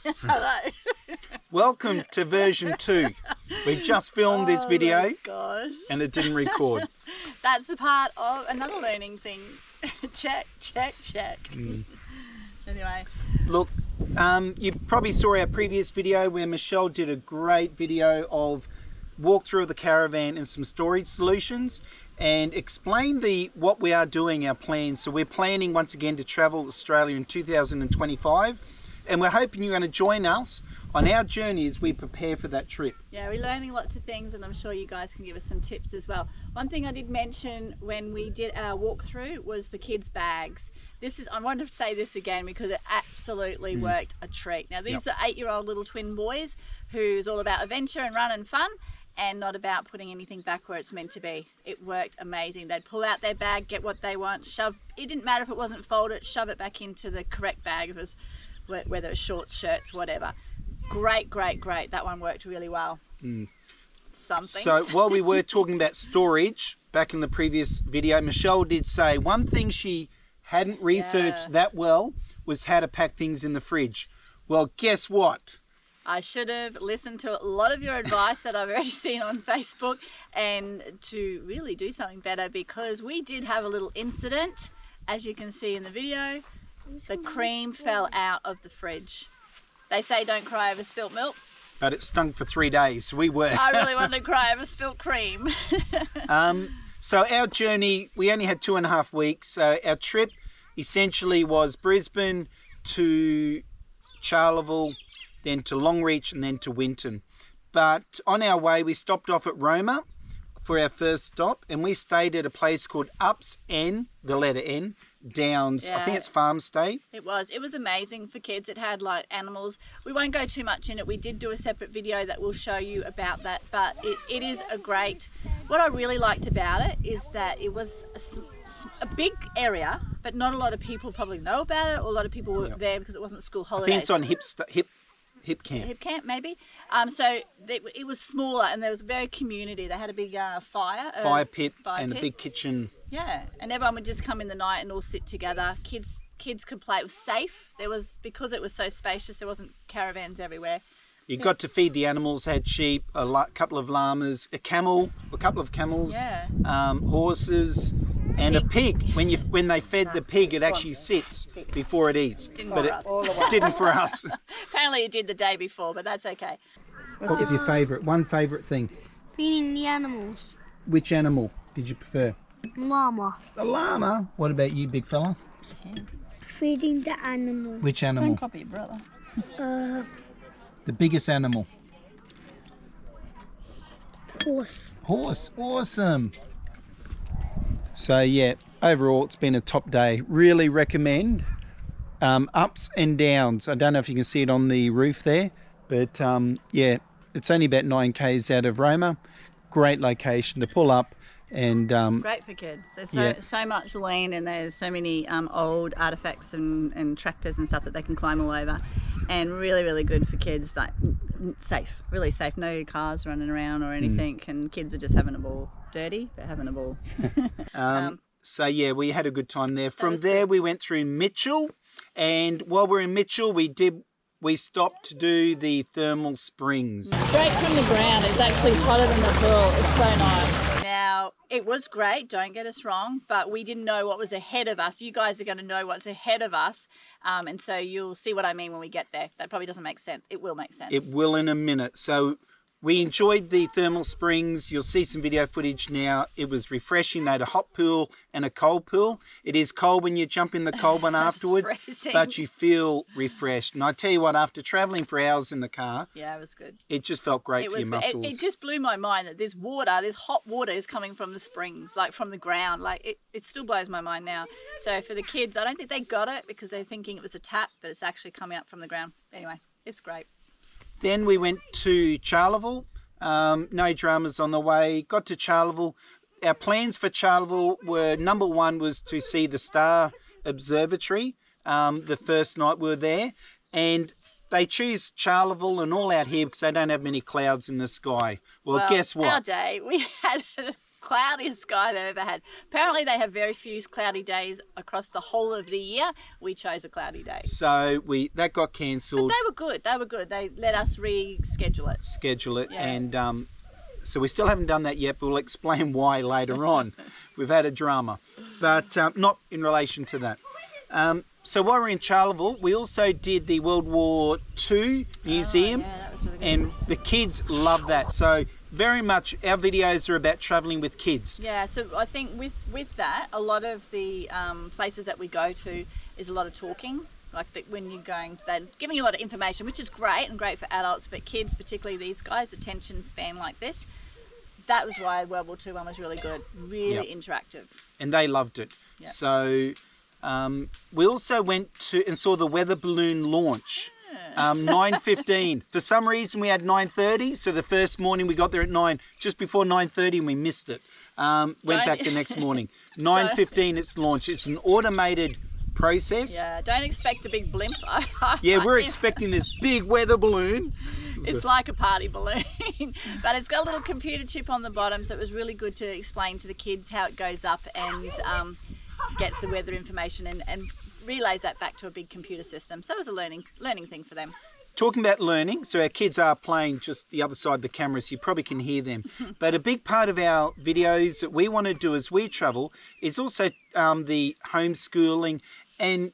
Hello. Welcome to version 2. We just filmed this video Gosh. and it didn't record. That's a part of another learning thing. Check. Anyway. Look, you probably saw our previous video where Michelle did a great video of walkthrough of the caravan and some storage solutions and explain what we are doing, our plans. So we're planning once again to travel Australia in 2025, and we're hoping you're going to join us on our journey as we prepare for that trip. Yeah, we're learning lots of things, and I'm sure you guys can give us some tips as well. One thing I did mention when we did our walkthrough was the kids' bags. I wanted to say this again because it absolutely worked a treat. Now these are 8-year-old little twin boys who's all about adventure and run and fun, and not about putting anything back where it's meant to be. It worked amazing. They'd pull out their bag, get what they want, shove. It didn't matter if it wasn't folded, shove it back into the correct bag, if it was, whether it was shorts, shirts, whatever. Great. That one worked really well. Something. So while we were talking about storage back in the previous video, Michelle did say one thing she hadn't researched that well was how to pack things in the fridge. Well, guess what? I should have listened to a lot of your advice that I've already seen on Facebook, and to really do something better, because we did have a little incident. As you can see in the video, the cream fell out of the fridge. They say don't cry over spilt milk. But it stunk for 3 days. We were. I really wanted to cry over spilt cream. So our journey, we only had 2.5 weeks. So our trip essentially was Brisbane to Charleville, then to Longreach, and then to Winton. But on our way, we stopped off at Roma for our first stop, and we stayed at a place called Ups N, the letter N, Downs. I think it's farm stay. It was amazing for kids. It had like animals. We won't go too much in it. We did do a separate video that will show you about that, but it is a great, what I really liked about it is that it was a big area, but not a lot of people probably know about it, or a lot of people were there because it wasn't school holidays. I think it's on Hip camp. Hip camp, maybe. So it was smaller, and there was very community. They had a big fire pit, a big kitchen. Yeah, and everyone would just come in the night and all sit together. Kids could play. It was safe. Because it was so spacious, there wasn't caravans everywhere. You got to feed the animals. Had sheep, a couple of llamas, a couple of camels, horses, and a pig. When they fed the pig, it actually sits before it eats. But it didn't for us. Apparently it did the day before, but that's okay. What was your favourite? One favourite thing? Feeding the animals. Which animal did you prefer? Llama. The llama. What about you, big fella? Feeding the animal. Which animal? Don't copy your brother. The biggest animal. Horse. Horse. Awesome. So yeah, overall it's been a top day. Really recommend. Ups and downs. I don't know if you can see it on the roof there, but yeah, it's only about 9 k's out of Roma. Great location to pull up, and great for kids. There's so much land, and there's so many old artifacts and tractors and stuff that they can climb all over, and really good for kids. Like safe, really safe. No cars running around or anything, and kids are just having a ball. Dirty, but having a ball. So yeah, we had a good time there. From there, we went through Mitchell, and while we're in Mitchell, we stopped to do the thermal springs. Straight from the ground. It's actually hotter than the pool. It's so nice. Now, it was great, don't get us wrong, but we didn't know what was ahead of us. You guys are going to know what's ahead of us, and so you'll see what I mean when we get there. That probably doesn't make sense. It will make sense. It will in a minute. So we enjoyed the thermal springs. You'll see some video footage now. It was refreshing. They had a hot pool and a cold pool. It is cold when you jump in the cold one afterwards, but you feel refreshed. And I tell you what, after travelling for hours in the car, yeah, it was good. It just felt great for your muscles. It just blew my mind that this hot water is coming from the springs, like from the ground. Like it still blows my mind now. So for the kids, I don't think they got it because they're thinking it was a tap, but it's actually coming up from the ground. Anyway, it's great. Then we went to Charleville. No dramas on the way. Got to Charleville. Our plans for Charleville were, number one was to see the Star Observatory. The first night we were there. And they choose Charleville and all out here because they don't have many clouds in the sky. Well, guess what? Our day, we had cloudiest sky they've ever had. Apparently they have very few cloudy days across the whole of the year. We chose a cloudy day. So that got cancelled. They were good. They let us reschedule it. Yeah. And so we still haven't done that yet, but we'll explain why later on. We've had a drama, but not in relation to that. So while we're in Charleville, we also did the World War II museum, yeah, that was really good. And the kids love that. So very much our videos are about travelling with kids. Yeah, so I think with that, a lot of the places that we go to is a lot of talking. Like when you're going to that, giving you a lot of information, which is great and great for adults, but kids, particularly these guys, attention span like this, that was why World War II one was really good, really interactive. And they loved it. Yep. So we also went to and saw the weather balloon launch. 9:15. For some reason we had 9:30, so the first morning we got there at just before 9:30, and we missed it. Went back the next morning. 9:15 it's launched. It's an automated process. Yeah, don't expect a big blimp. Yeah, we're expecting this big weather balloon. It's like a party balloon, but it's got a little computer chip on the bottom, so it was really good to explain to the kids how it goes up and gets the weather information and relays that back to a big computer system. So it was a learning thing for them. Talking about learning, so our kids are playing just the other side of the camera, so you probably can hear them. But a big part of our videos that we want to do as we travel is also the homeschooling and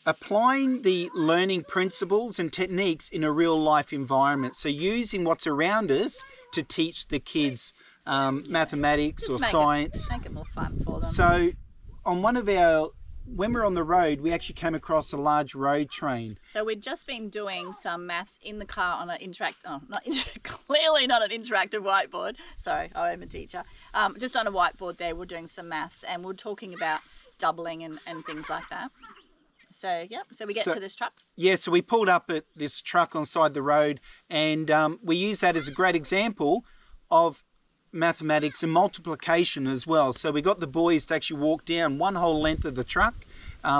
applying the learning principles and techniques in a real life environment. So using what's around us to teach the kids mathematics or science. Make it more fun for them. So on when we're on the road, we actually came across a large road train. So we'd just been doing some maths in the car on an clearly not an interactive whiteboard. Sorry, I am a teacher. Just on a whiteboard there, we're doing some maths and we're talking about doubling and things like that. So, so we get to this truck. Yeah, so we pulled up at this truck on the side of the road, and we use that as a great example of mathematics and multiplication as well. So we got the boys to actually walk down one whole length of the truck.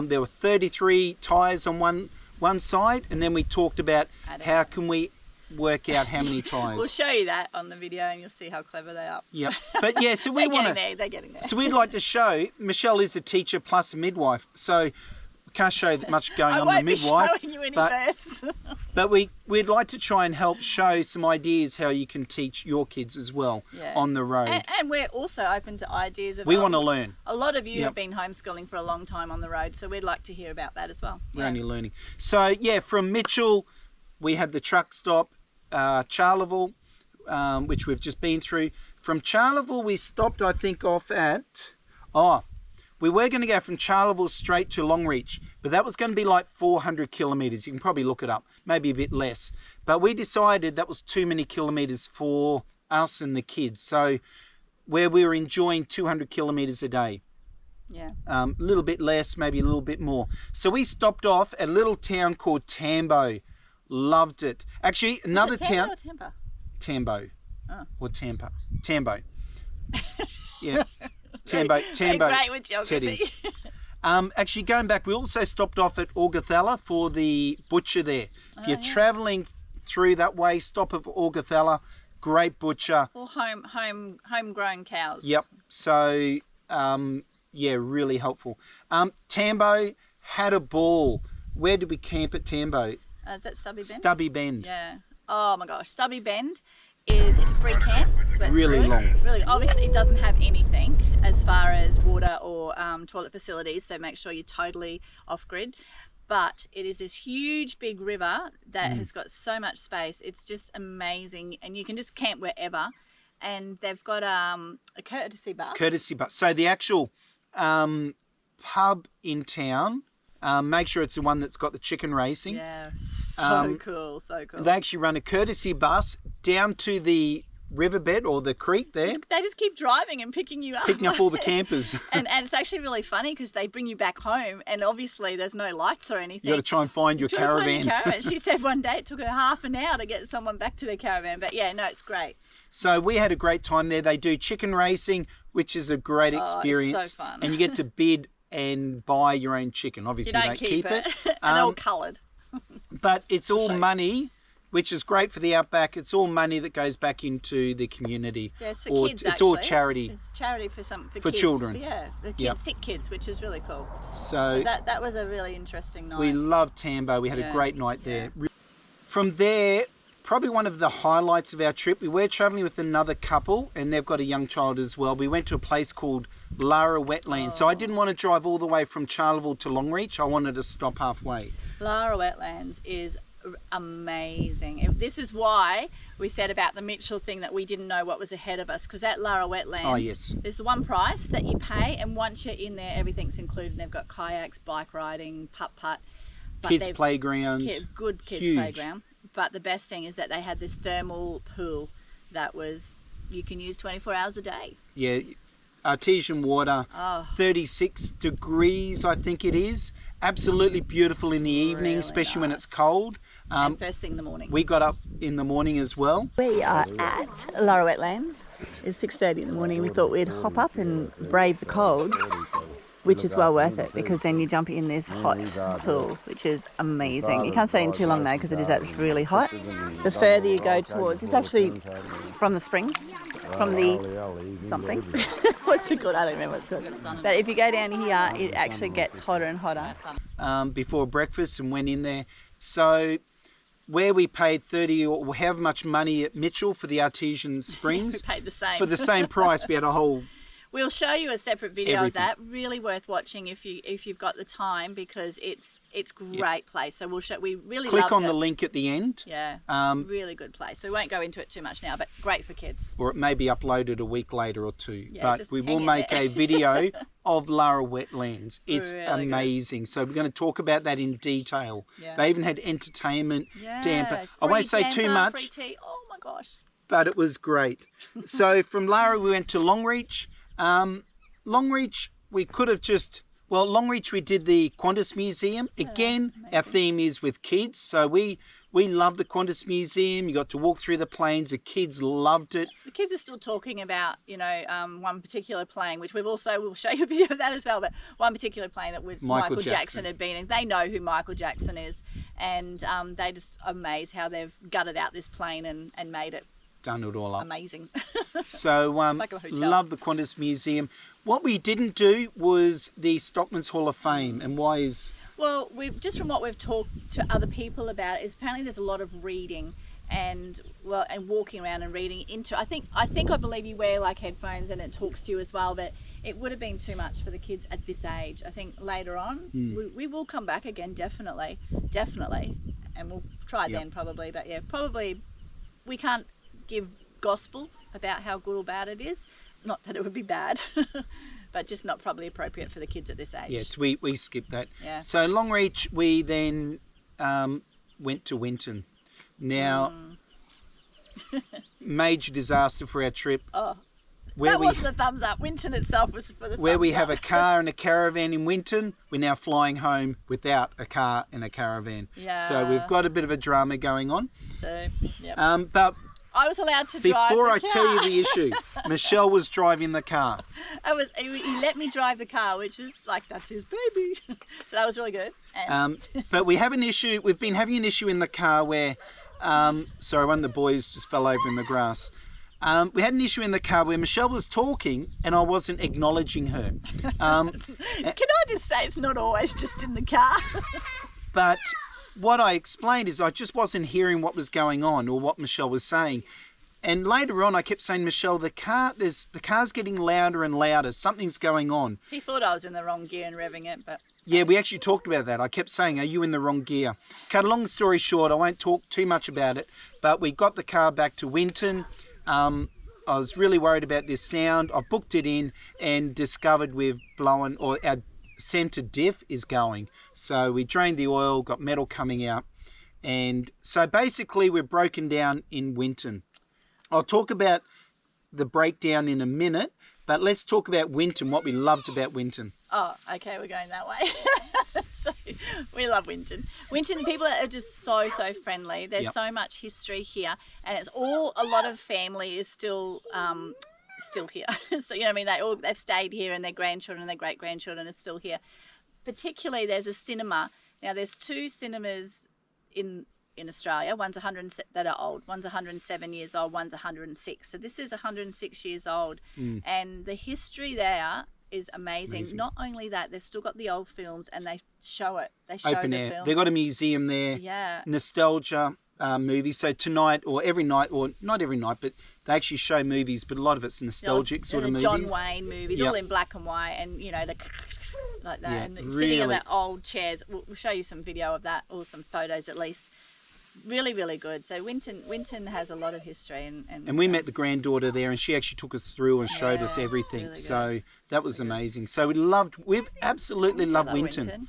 There were 33 tyres on one side, and then we talked about how can we work out how many tyres. We'll show you that on the video and you'll see how clever they are. Yep. But yeah, so we want to... They're getting there. So we'd like to show, Michelle is a teacher plus a midwife, so we can't show much going on the midwife. I won't be showing you any births. But we'd like to try and help show some ideas how you can teach your kids as well on the road. And we're also open to ideas. We want to learn. A lot of you have been homeschooling for a long time on the road, so we'd like to hear about that as well. We're only learning. So yeah, from Mitchell, we had the truck stop, Charleville, which we've just been through. From Charleville, we stopped, I think, off at... we were going to go from Charleville straight to Longreach, but that was going to be like 400 kilometres. You can probably look it up, maybe a bit less. But we decided that was too many kilometres for us and the kids. So where we were enjoying 200 kilometres a day. Yeah. A little bit less, maybe a little bit more. So we stopped off at a little town called Tambo. Loved it. Actually, another town. Or Tampa? Tambo. Oh. Or Tampa. Tambo. Yeah. Tambo. Great with geography. Actually, going back, we also stopped off at Augathella for the butcher there. If you're travelling through that way, stop at Augathella. Great butcher. All homegrown cows. Yep. So, really helpful. Tambo, had a ball. Where did we camp at Tambo? Is that Stubby Bend? Stubby Bend. Yeah. Oh my gosh, Stubby Bend it's a free camp. So it's really good. long. Really, obviously it doesn't have anything as far as water or toilet facilities, so make sure you're totally off grid. But it is this huge big river that has got so much space. It's just amazing, and you can just camp wherever. And they've got a courtesy bus. So the actual pub in town, make sure it's the one that's got the chicken racing. Yeah, so cool. They actually run a courtesy bus down to the riverbed or the creek there. They just keep driving and picking you up. Picking up all the campers. and it's actually really funny because they bring you back home and obviously there's no lights or anything. You got to try and find your caravan. She said one day it took her half an hour to get someone back to their caravan. But yeah, no, it's great. So we had a great time there. They do chicken racing, which is a great experience. It's so fun. And you get to bid and buy your own chicken. Obviously, you don't keep it. And they're all coloured. But it's all money which is great for the Outback. It's all money that goes back into the community. Yeah, it's for or kids. It's all charity. It's charity for kids. Children. Yeah, the kids, Yep. sick kids, which is really cool. So that was a really interesting night. we love Tambo. We had a great night there. From there, probably one of the highlights of our trip, we were travelling with another couple, and they've got a young child as well. We went to a place called Lara Wetlands. So I didn't want to drive all the way from Charleville to Longreach. I wanted to stop halfway. Lara Wetlands is amazing. This is why we said about the Mitchell thing that we didn't know what was ahead of us, because at Lara Wetlands there's the one price that you pay, and once you're in there everything's included. They've got kayaks, bike riding, putt-putt. Kids playground. Good kids Huge. playground. But the best thing is that they had this thermal pool that you can use 24 hours a day. Yeah, artesian water, Oh. 36 degrees I think it is. Absolutely beautiful in the evening, Really especially when nice. it's cold. And first thing in the morning. We got up in the morning as well. We are at Lara Wetlands. It's 6:30 in the morning. We thought we'd hop up and brave the cold, which is well worth it, because then you jump in this hot pool, which is amazing. You can't stay in too long though, because it is actually really hot. The further you go towards, it's actually from the springs, from the something. What's it called? I don't remember what it's called. But if you go down here, it actually gets hotter and hotter. Before breakfast and went in there. So where we paid 30 or however much money at Mitchell for the artesian springs, We paid the same. for the same price, we had a whole... We'll show you a separate video Everything. of that. Really worth watching if you've got the time, because it's great place. So we'll show. We really Click loved on it. the link at the end. Yeah, really good place. So we won't go into it too much now, but great for kids. Or it may be uploaded a week later or two. Yeah, but just we will hang in make there. a video of Lara Wetlands. It's Really amazing. So we're going to talk about that in detail. Yeah. They even had entertainment, damper. I free won't say too damper, much, Free tea. Oh my gosh. but it was great. So from Lara we went to Longreach. Longreach, we could have Longreach we did the Qantas Museum. Again, our theme is with kids. So we love the Qantas Museum. You got to walk through the planes. The kids loved it. The kids are still talking about, one particular plane, which we'll show you a video of that as well, but one particular plane that was Michael Jackson had been in. They know who Michael Jackson is, and they just amazed how they've gutted out this plane and made it Done it all up. amazing. So Like a hotel. love the Qantas Museum. What we didn't do was the Stockman's Hall of Fame. And why is... Well, just from what we've talked to other people about, is apparently there's a lot of reading and walking around and reading into. I believe you wear like headphones and it talks to you as well, but it would have been too much for the kids at this age. I think later on we will come back again, definitely, and we'll try then probably. But yeah, probably we can't give gospel about how good or bad it is. Not that it would be bad. But just not probably appropriate for the kids at this age. Yes, we skipped that. Yeah. So Longreach, we then went to Winton. Now, major disaster for our trip. Oh, Where that we, wasn't a thumbs up. Winton itself was for the where thumbs we up. have a car and a caravan in Winton, we're now flying home without a car and a caravan. Yeah. So we've got a bit of a drama going on. So, yep. But I was allowed to drive before the I car. tell you the issue, Michelle was driving the car. He let me drive the car, which is like, that's his baby. So that was really good. And But we have an issue. We've been having an issue in the car where, sorry, one of the boys just fell over in the grass. We had an issue in the car where Michelle was talking and I wasn't acknowledging her. can I just say it's not always just in the car? But what I explained is I just wasn't hearing what was going on or what Michelle was saying. And later on I kept saying, Michelle, the car's getting louder and louder. Something's going on. He thought I was in the wrong gear and revving it, but... Yeah, we actually talked about that. I kept saying, are you in the wrong gear? Cut a long story short, I won't talk too much about it, but we got the car back to Winton. I was really worried about this sound. I booked it in and discovered we've blown, or our centre diff is going. So we drained the oil, got metal coming out. And so basically we're broken down in Winton. I'll talk about the breakdown in a minute, but let's talk about Winton, what we loved about Winton. Oh, okay, we're going that way. So, we love Winton. Winton, people are just so friendly. There's so much history here, and it's all, a lot of family is still here. So, you know what I mean? They've stayed here, and their grandchildren and their great-grandchildren are still here. Particularly, there's a cinema. Now, there's two cinemas in in Australia. One's that are old. One's 107 years old. One's 106. So this is 106 years old, and the history there is amazing. Not only that, they've still got the old films, and they show it. They show Open the air. films. They've got a museum there. Yeah. Nostalgia movies. So tonight or every night, or not every night, but they actually show movies. But a lot of it's nostalgic sort of movies. John Wayne movies, all in black and white, and you know the like that, and sitting on that old chairs. We'll show you some video of that, or some photos at least. Really, really good. So Winton has a lot of history, and we met the granddaughter there, and she actually took us through and showed us everything. Really so that was amazing. So we've absolutely loved Winton.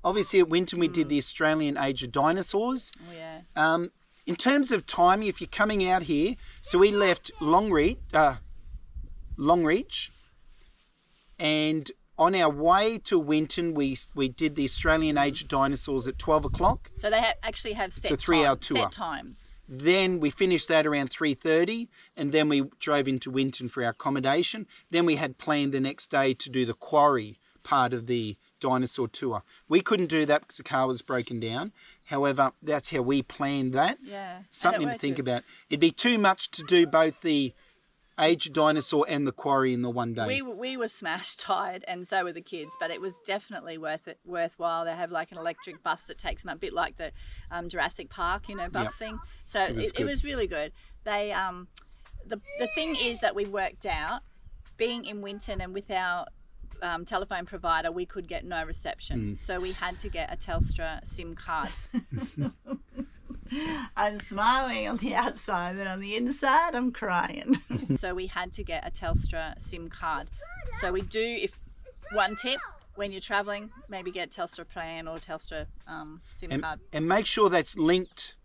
Obviously at Winton we did the Australian Age of Dinosaurs. Oh yeah. In terms of timing, if you're coming out here, so we left Longreach, and on our way to Winton, we did the Australian Age of Dinosaurs at 12 o'clock. So they actually have set, it's a 3-hour tour. Set times. Then we finished that around 3:30, and then we drove into Winton for our accommodation. Then we had planned the next day to do the quarry part of the dinosaur tour. We couldn't do that because the car was broken down. However, that's how we planned that. Yeah. Something to think about. It'd be too much to do both the Age of Dinosaur and the quarry in the one day. We were smash tired, and so were the kids, but it was definitely worthwhile. They have like an electric bus that takes them, a bit like the Jurassic Park, bus thing. So it was really good. They the thing is that we worked out, being in Winton and with our telephone provider, we could get no reception, so we had to get a Telstra SIM card. I'm smiling on the outside, but on the inside I'm crying. So we had to get a Telstra SIM card. So we do, if one tip, when you're travelling, maybe get Telstra plan or Telstra SIM card. And make sure that's linked,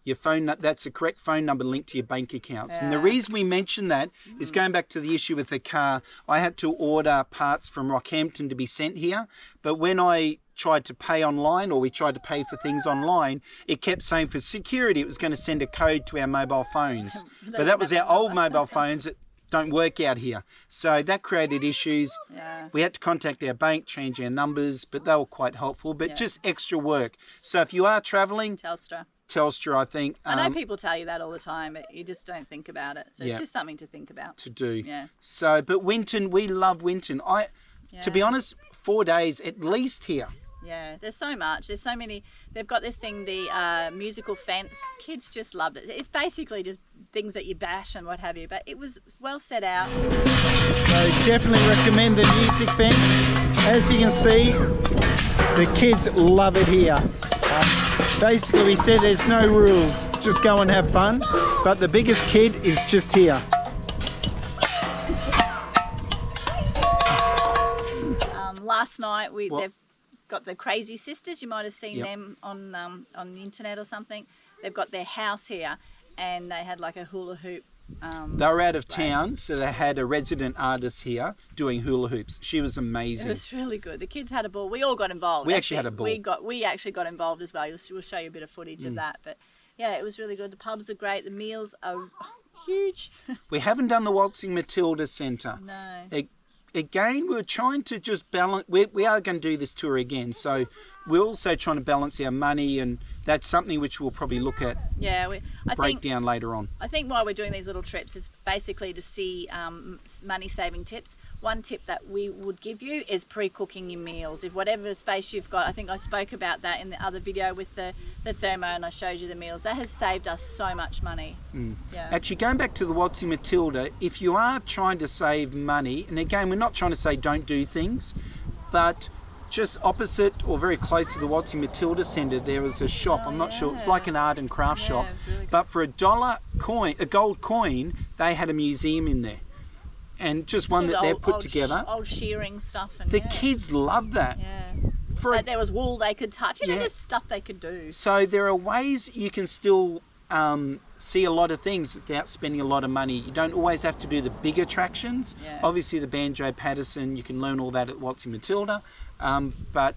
your phone, that's a correct phone number linked to your bank accounts. And the reason we mention that is going back to the issue with the car. I had to order parts from Rockhampton to be sent here, but when I tried to pay online, or we tried to pay for things online, it kept saying for security it was going to send a code to our mobile phones. But that was our old mobile phones that don't work out here. So that created issues. Yeah. We had to contact our bank, change our numbers, but they were quite helpful, but just extra work. So if you are travelling, Telstra, I think. I know people tell you that all the time, but you just don't think about it. So it's just something to think about. To do. Yeah. So, but Winton, we love Winton. To be honest, 4 days at least here. Yeah, there's so much. There's so many. They've got this thing, the musical fence. Kids just loved it. It's basically just things that you bash and what have you, but it was well set out. So definitely recommend the music fence. As you can see, the kids love it here. Basically, we said there's no rules. Just go and have fun. But the biggest kid is just here. Last night they've got the Crazy Sisters. You might have seen them on the internet or something. They've got their house here, and they had like a hula hoop. They were out of town, so they had a resident artist here doing hula hoops. She was amazing. It was really good. The kids had a ball. We all got involved. We actually had a ball. We actually got involved as well. We'll show you a bit of footage of that. But yeah, it was really good. The pubs are great. The meals are huge. We haven't done the Waltzing Matilda Centre. No. Again, we're trying to just balance. We are going to do this tour again, so we're also trying to balance our money, and that's something which we'll probably look at. Yeah, break down later on. I think why we're doing these little trips is basically to see money-saving tips. One tip that we would give you is pre-cooking your meals. If whatever space you've got, I think I spoke about that in the other video with the thermo, and I showed you the meals. That has saved us so much money. Yeah. Actually, going back to the Waltzing Matilda, if you are trying to save money, and again, we're not trying to say don't do things, but just opposite or very close to the Waltzing Matilda Centre, there was a shop. I'm not sure. It's like an art and craft shop. Really, but for a gold coin, they had a museum in there. And just one that they've put together. Old shearing stuff. And the kids love that. Yeah. There was wool they could touch. Just stuff they could do. So there are ways you can still see a lot of things without spending a lot of money. You don't always have to do the big attractions. Obviously the Banjo Patterson, you can learn all that at Waltzing Matilda. But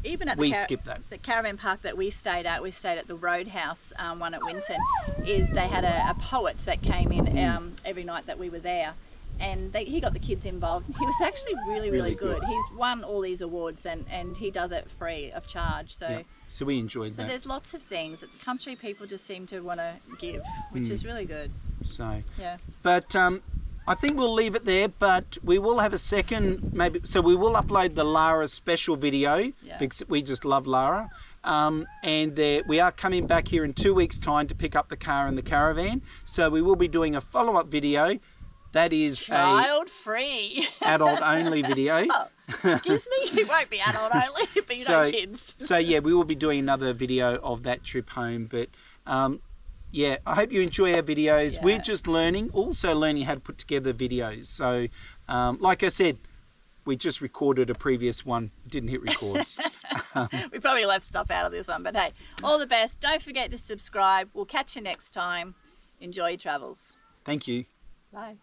even at skip that. The caravan park that we stayed at the Roadhouse one at Winton, is they had a poet that came in every night that we were there, and he got the kids involved. He was actually really Really good. good. He's won all these awards, and he does it free of charge. So. Yeah. So we enjoyed So that. there's lots of things that the country people just seem to want to give, which is really good. So, Yeah. but I think we'll leave it there. But we will have a second, maybe. So we will upload the Lara special video because we just love Lara. And we are coming back here in 2 weeks' time to pick up the car and the caravan. So we will be doing a follow-up video. That is Child-free. adult-only video. Oh, excuse me? It won't be adult only, but you know kids. So yeah, we will be doing another video of that trip home. But yeah, I hope you enjoy our videos. Yeah. We're just also learning how to put together videos. So like I said, we just recorded a previous one, didn't hit record. We probably left stuff out of this one, but hey, all the best. Don't forget to subscribe. We'll catch you next time. Enjoy your travels. Thank you. Bye.